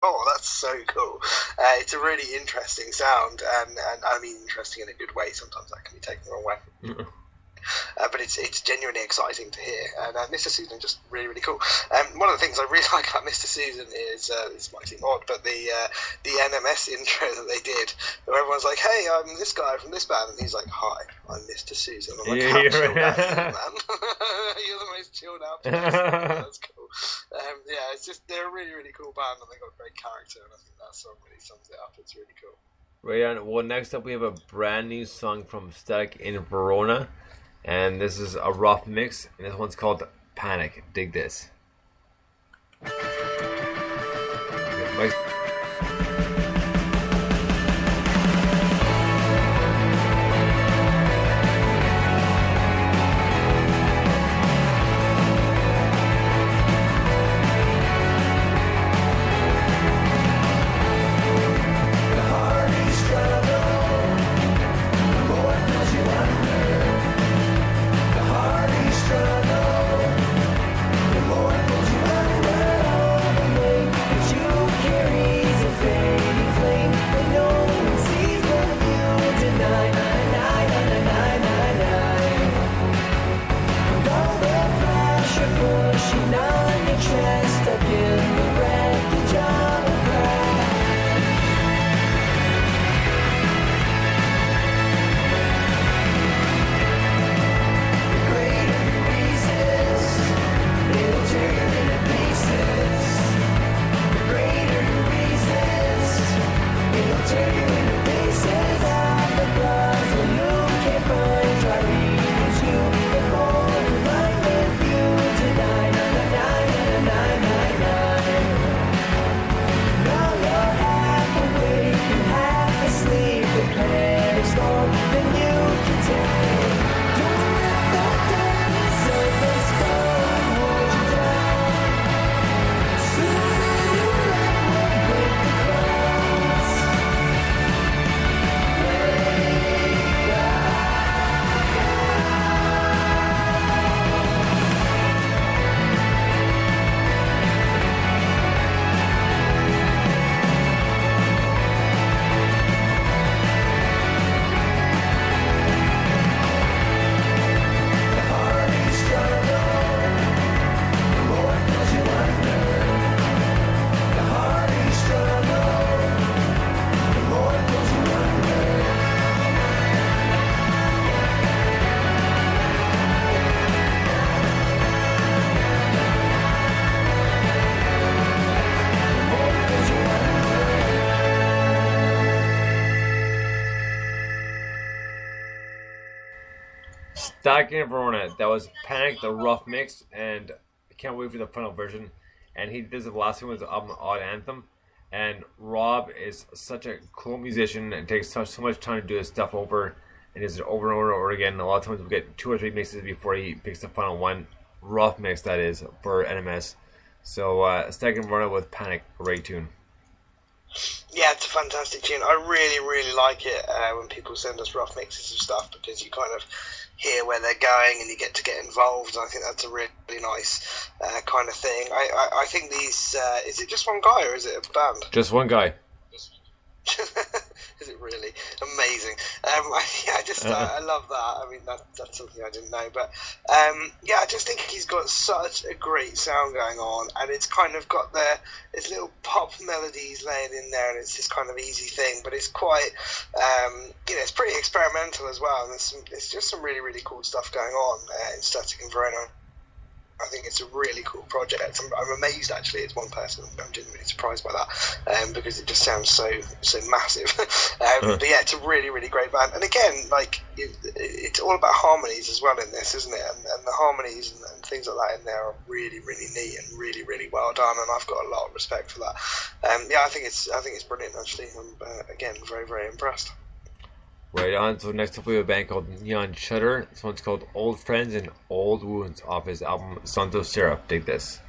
Oh, that's so cool. It's a really interesting sound, and I mean interesting in a good way. Sometimes that can be taken the wrong way. But it's genuinely exciting to hear, and Mr. Susan just really really cool. One of the things I really like about Mr. Susan is this might seem odd, but the NMS intro that they did, where everyone's like, "Hey, I'm this guy from this band," and he's like, "Hi, I'm Mr. Susan." I'm like, "How chilled out are you, man? You're the most chilled out person." That's cool. Yeah, it's just they're a really really cool band, and they got great character, and I think that song really sums it up. It's really cool. Right on. Well, next up we have a brand new song from Static in Verona. And this is a rough mix, and this one's called Panic. Dig this. Static in Verona. That was Panic, the rough mix, and I can't wait for the final version. And he does the last one was the album Odd Anthem. And Rob is such a cool musician and takes so much time to do his stuff over and does it over and over and over again. A lot of times we get 2 or 3 mixes before he picks the final one. Rough mix, that is, for NMS. So Static in Verona with Panic, great tune. Yeah, it's a fantastic tune. I really, really like it when people send us rough mixes of stuff, because you kind of hear where they're going and you get to get involved. I think that's a really nice kind of thing. I think these... is it just one guy or is it a band? Just one guy. Is it really amazing? I love that. I mean, that's something I didn't know, but yeah, I just think he's got such a great sound going on, and it's kind of got this little pop melodies layered in there, and it's this kind of easy thing, but it's quite, it's pretty experimental as well. And there's just some really really cool stuff going on in Static and Verona. I think it's a really cool project. I'm amazed, actually. It's one person. I'm genuinely surprised by that because it just sounds so massive. But yeah, it's a really, really great band. And again, like it's all about harmonies as well in this, isn't it? And the harmonies and things like that in there are really, really neat and really, really well done. And I've got a lot of respect for that. Yeah, I think it's brilliant. Actually, I'm again very, very impressed. Right on. So next up we have a band called Neon Shutter. This one's called Old Friends and Old Wounds off his album Santo Syrup. Dig this.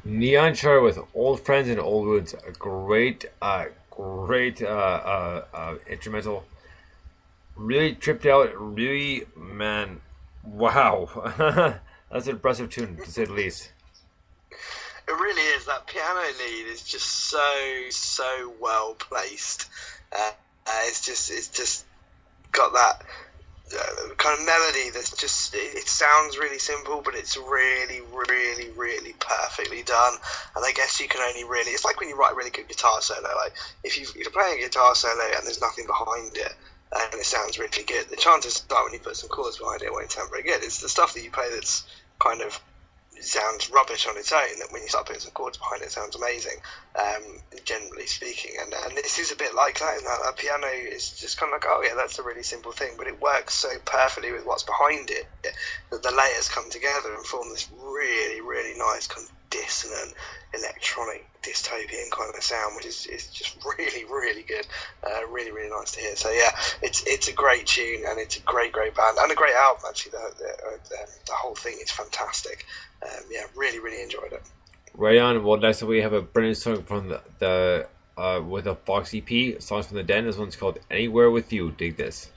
Neon Cherry with Old Friends and Old Wounds. A great instrumental. Really tripped out. Really, man, wow. That's an impressive tune, to say the least. It really is. That piano lead is just so well placed. It's just got that kind of melody that's just, it sounds really simple, but it's really perfectly done. And I guess you can only really, it's like when you write a really good guitar solo, like if you're playing a guitar solo and there's nothing behind it and it sounds really good, the chances are when you put some chords behind it won't sound very good. It's the stuff that you play that's kind of sounds rubbish on its own, that when you start putting some chords behind it sounds amazing, generally speaking, and this is a bit like that, in that piano is just kind of like, oh yeah, that's a really simple thing, but it works so perfectly with what's behind it that the layers come together and form this really nice kind of dissonant electronic dystopian kind of sound, which is just really good, really nice to hear. So yeah, it's a great tune, and it's a great band, and a great album actually. The whole thing is fantastic. Yeah, really enjoyed it. Right on. Well, next up we have a brand new song from the with a Fox EP, Songs from the Den. This one's called Anywhere With You. Dig this.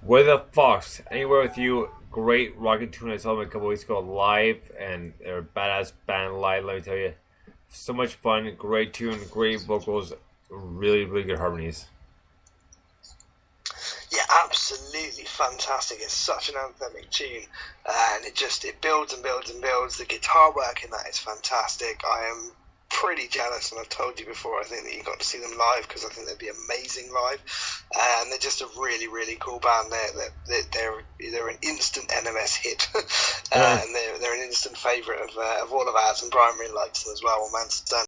With a Fox, Anywhere With You, great rocket tune. I saw them a couple weeks ago live, and they're a badass band live, let me tell you. So much fun, great tune, great vocals, really, really good harmonies. Yeah, absolutely fantastic. It's such an anthemic tune, and it builds and builds and builds. The guitar work in that is fantastic. I am pretty jealous, and I've told you before, I think that you got to see them live, because I think they'd be amazing live. And they're just a really, really cool band. They're an instant NMS hit, and they're an instant favourite of all of ours. And Brian really likes them as well. One man stand.